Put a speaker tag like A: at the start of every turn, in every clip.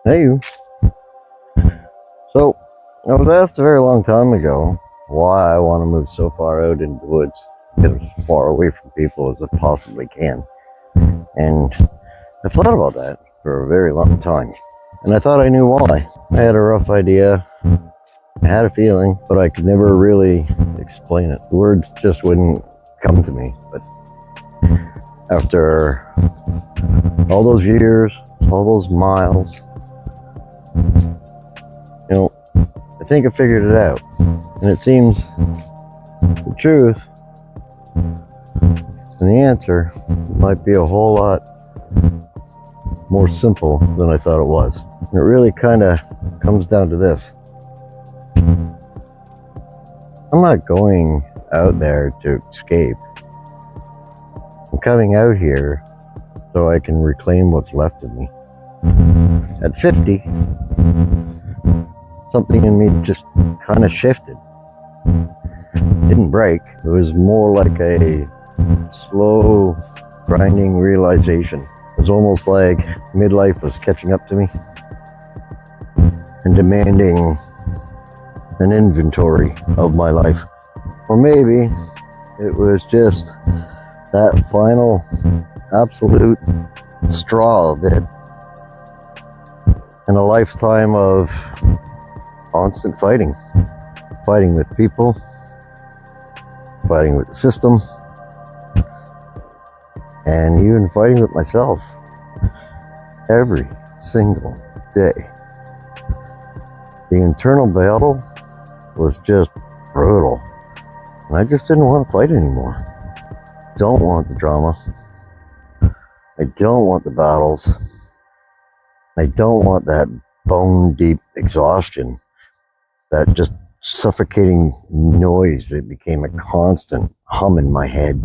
A: Hey, you. So, I was asked a very long time ago why I want to move so far out into the woods, get as far away from people as I possibly can. And I thought about that for a very long time. And I thought I knew why. I had a rough idea, I had a feeling, but I could never really explain it. The words just wouldn't come to me. But after all those years, all those miles, I think I figured it out. And it seems the truth and the answer might be a whole lot more simple than I thought it was. And it really kind of comes down to this. I'm not going out there to escape. I'm coming out here so I can reclaim what's left of me. At 50, something in me just kind of shifted. It didn't break. It was more like a slow, grinding realization. It was almost like midlife was catching up to me and demanding an inventory of my life. Or maybe it was just that final absolute straw that in a lifetime of constant fighting with people, fighting with the system, and even fighting with myself every single day. The internal battle was just brutal, and I just didn't want to fight anymore. Don't want the drama. I don't want the battles. I don't want that bone deep exhaustion, that just suffocating noise that became a constant hum in my head.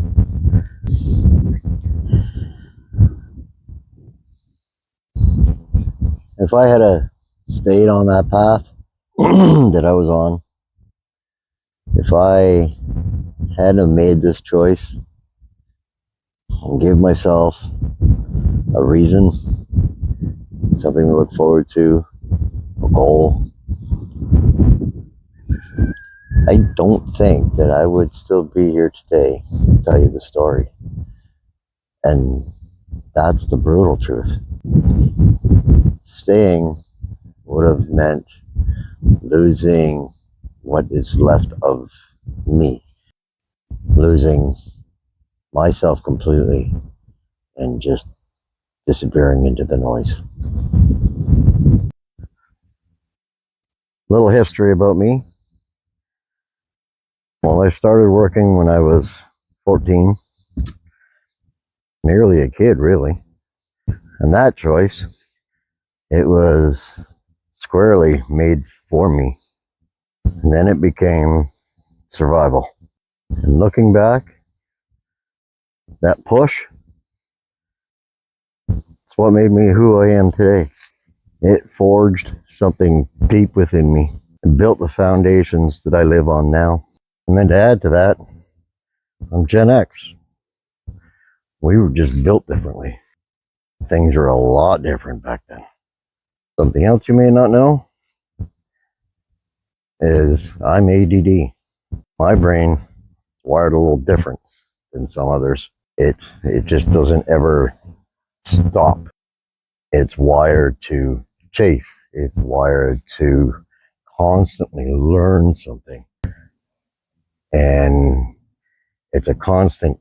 A: If I had stayed on that path that I was on, if I hadn't made this choice and give myself a reason, something to look forward to, a goal, I don't think that I would still be here today to tell you the story. And that's the brutal truth. Staying would have meant losing what is left of me, losing myself completely, and just disappearing into the noise. Little history about me. Well, I started working when I was 14, nearly a kid, really. And that choice, it was squarely made for me. And then it became survival. And looking back, that push, it's what made me who I am today. It forged something deep within me and built the foundations that I live on now. And then to add to that, I'm Gen X. We were just built differently. Things were a lot different back then. Something else you may not know is I'm ADD. My brain wired a little different than some others. It just doesn't ever stop. It's wired to chase. It's wired to constantly learn something. And it's a constant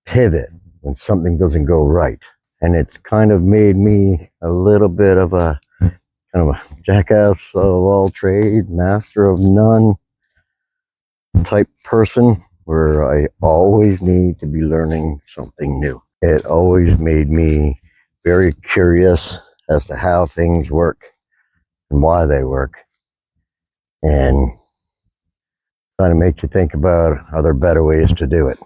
A: pivot when something doesn't go right. And it's kind of made me a little bit of a jackass of all trade, master of none type person, where I always need to be learning something new. It always made me very curious as to how things work and why they work. And kind of make you think about, are there better ways to do it?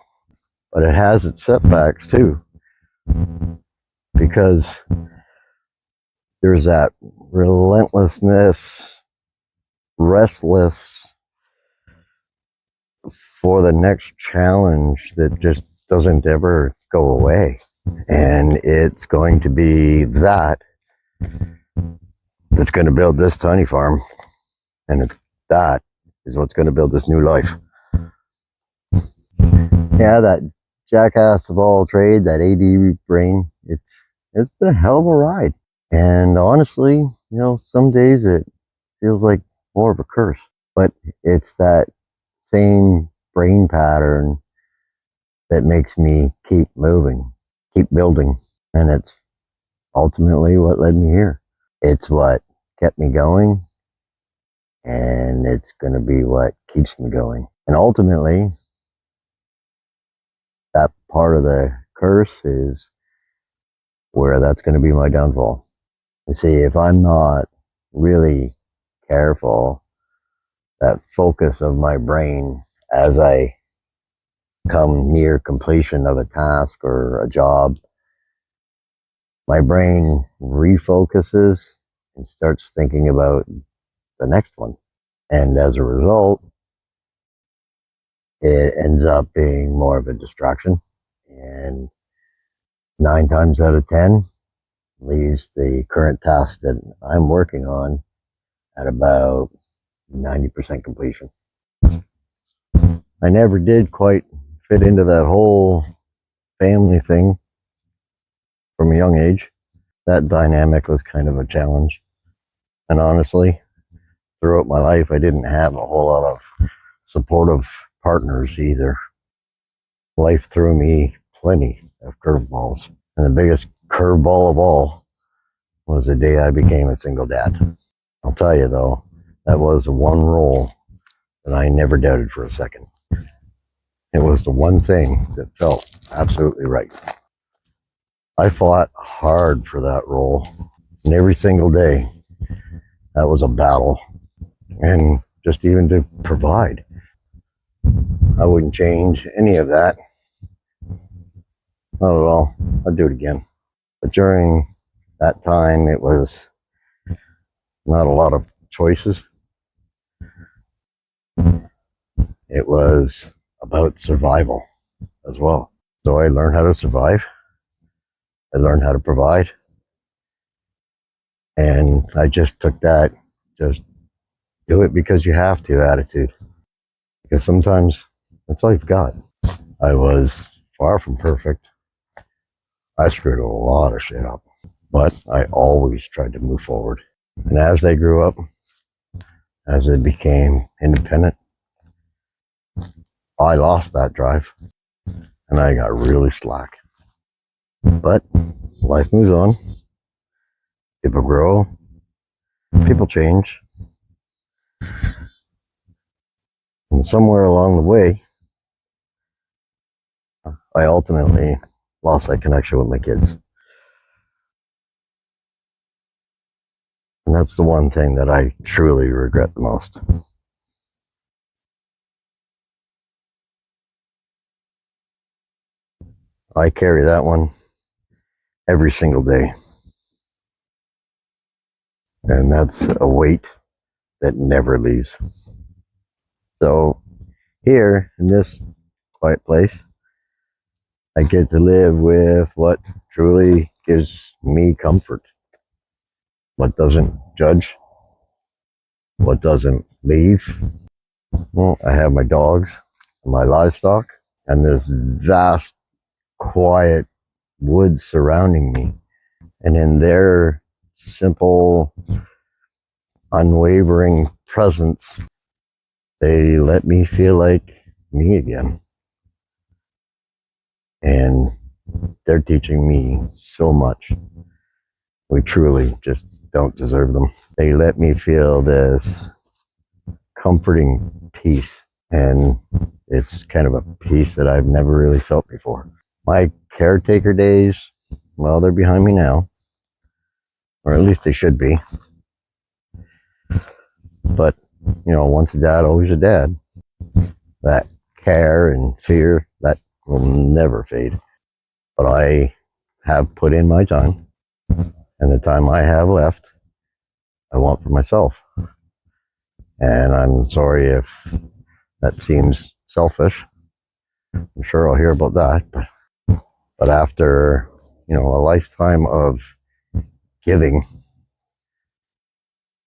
A: But it has its setbacks too, because there's that relentlessness, restless for the next challenge that just doesn't ever go away. And it's going to be that that's going to build this tiny farm, and that is what's going to build this new life. Yeah, that jackass of all trade, that AD brain, it's been a hell of a ride. And honestly, some days it feels like more of a curse, but it's that same brain pattern that makes me keep moving, keep building. And it's ultimately what led me here. It's what kept me going, and it's going to be what keeps me going. And ultimately, that part of the curse is where that's going to be my downfall. You see, if I'm not really careful, that focus of my brain as I come near completion of a task or a job, my brain refocuses and starts thinking about the next one. And as a result, it ends up being more of a distraction. And 9 times out of 10 leaves the current task that I'm working on at about 90% completion. I never did quite fit into that whole family thing from a young age. That dynamic was kind of a challenge. And honestly, throughout my life, I didn't have a whole lot of supportive partners either. Life threw me plenty of curveballs. And the biggest curveball of all was the day I became a single dad. I'll tell you though, that was the one role that I never doubted for a second. It was the one thing that felt absolutely right. I fought hard for that role, and every single day, that was a battle. And just even to provide, I wouldn't change any of that. Not at all. I'd do it again. But during that time, it was not a lot of choices. It was about survival as well. So I learned how to survive. I learned how to provide. And I just took that, just do it because you have to attitude. Because sometimes that's all you've got. I was far from perfect. I screwed a lot of shit up. But I always tried to move forward. And as they grew up, as they became independent, I lost that drive. And I got really slack. But life moves on. People grow. People change. And somewhere along the way, I ultimately lost that connection with my kids. And that's the one thing that I truly regret the most. I carry that one every single day. And that's a weight that never leaves. So here in this quiet place, I get to live with what truly gives me comfort. What doesn't judge. What doesn't leave. Well, I have my dogs, my livestock, and this vast, quiet woods surrounding me. And in their simple, unwavering presence, they let me feel like me again. And they're teaching me so much. We truly just don't deserve them. They let me feel this comforting peace. And it's kind of a peace that I've never really felt before. My caretaker days, well, they're behind me now. Or at least they should be. But, once a dad, always a dad. That care and fear, that will never fade. But I have put in my time. And the time I have left, I want for myself. And I'm sorry if that seems selfish. I'm sure I'll hear about that. But after, a lifetime of giving,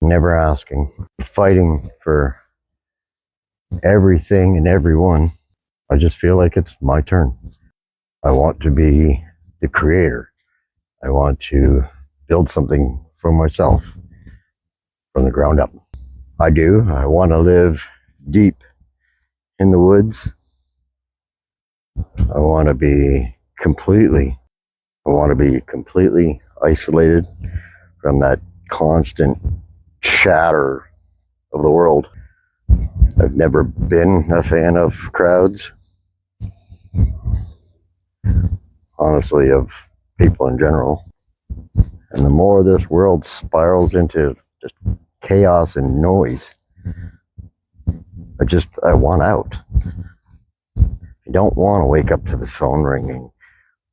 A: never asking, fighting for everything and everyone. I just feel like it's my turn. I want to be the creator. I want to build something for myself from the ground up. I do. I want to live deep in the woods. I want to be completely isolated from that constant chatter of the world. I've never been a fan of crowds. Honestly, of people in general. And the more this world spirals into just chaos and noise, I want out. I don't want to wake up to the phone ringing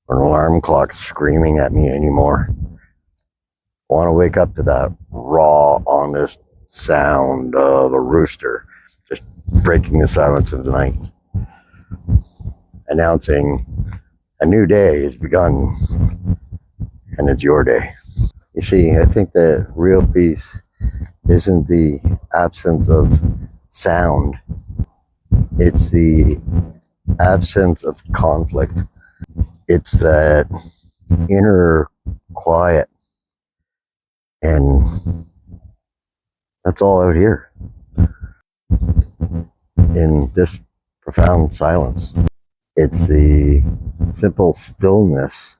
A: or an alarm clock screaming at me anymore. I want to wake up to that raw, honest sound of a rooster just breaking the silence of the night, announcing a new day has begun and it's your day. You see, I think that real peace isn't the absence of sound. It's the absence of conflict. It's that inner quiet. And that's all out here in this profound silence. It's the simple stillness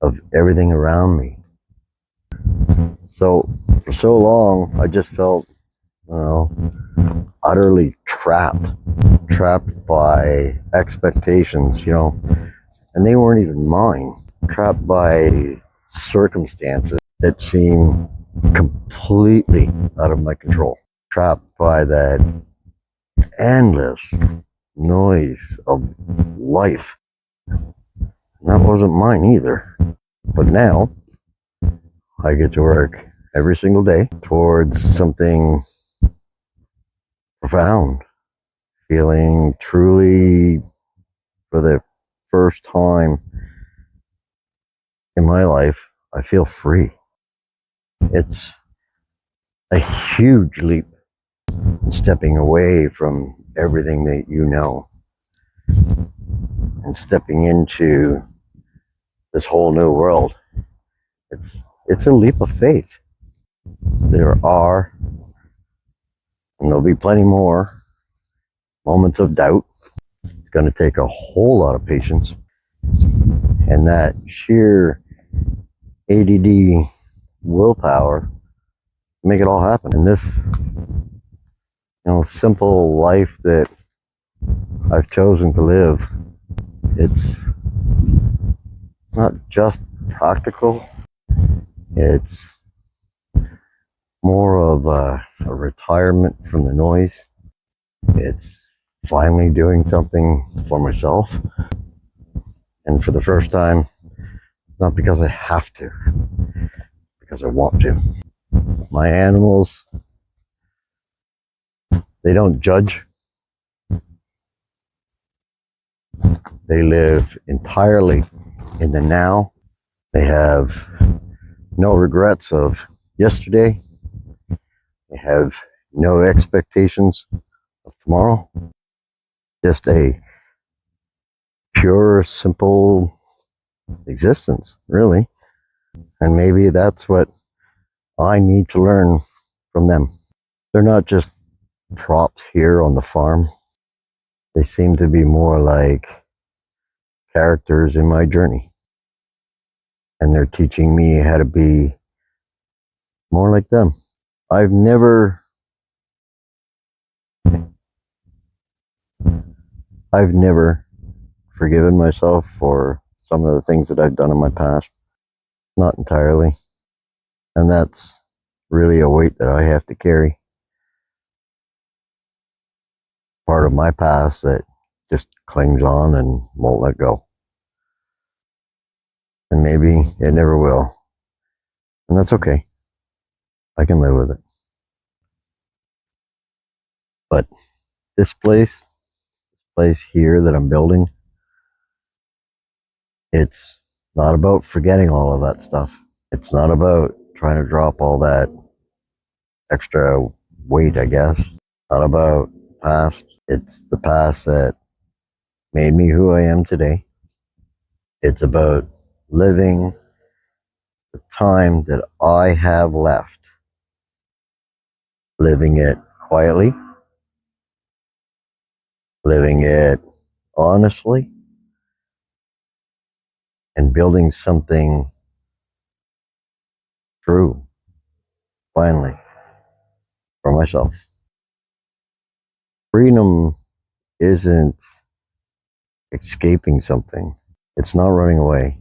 A: of everything around me. So for so long, I just felt, utterly trapped by expectations, and they weren't even mine. Trapped by circumstances that seem completely out of my control. Trapped by that endless noise of life. And that wasn't mine either. But now, I get to work every single day towards something profound. Feeling truly, for the first time in my life, I feel free. It's a huge leap, stepping away from everything that you know and stepping into this whole new world. It's a leap of faith. There are, and there'll be plenty more, moments of doubt. It's going to take a whole lot of patience and that sheer ADD willpower to make it all happen. And this, simple life that I've chosen to live, it's not just practical. It's more of a retirement from the noise. It's finally doing something for myself. And for the first time, not because I have to, because I want to. My animals, they don't judge. They live entirely in the now. They have no regrets of yesterday. They have no expectations of tomorrow. Just a pure, simple existence, really. And maybe that's what I need to learn from them. They're not just props here on the farm. They seem to be more like characters in my journey. And they're teaching me how to be more like them. I've never forgiven myself for some of the things that I've done in my past. Not entirely. And that's really a weight that I have to carry. Part of my past that just clings on and won't let go. And maybe it never will. And that's okay. I can live with it. But this place here that I'm building, it's not about forgetting all of that stuff. It's not about trying to drop all that extra weight, I guess. Not about past. It's the past that made me who I am today. It's about living the time that I have left, living it quietly, living it honestly, and building something true, finally, for myself. Freedom isn't escaping something. It's not running away.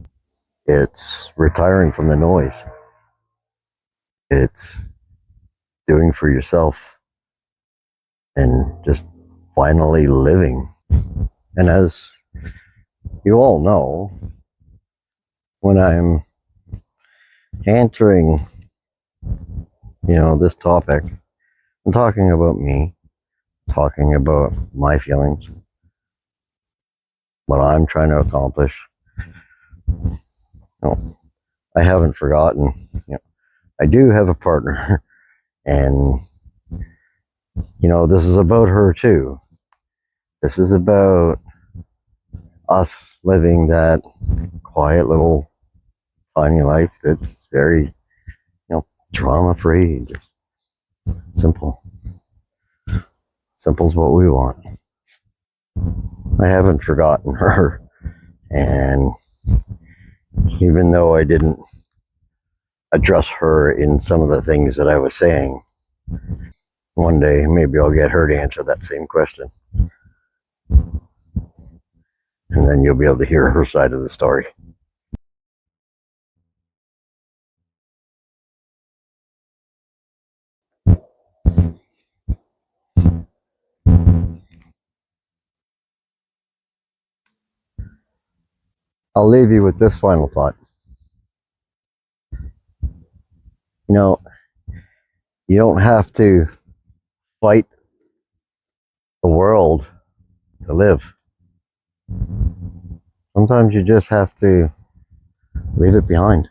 A: It's retiring from the noise. It's doing for yourself and just finally living. And as you all know, when I'm answering, this topic, I'm talking about me, talking about my feelings, what I'm trying to accomplish. I haven't forgotten. I do have a partner, and this is about her too. This is about us living that quiet little tiny life that's very, trauma free, just simple. Simple's what we want. I haven't forgotten her, and even though I didn't address her in some of the things that I was saying, one day maybe I'll get her to answer that same question, and then you'll be able to hear her side of the story. I'll leave you with this final thought. You don't have to fight the world to live. Sometimes you just have to leave it behind.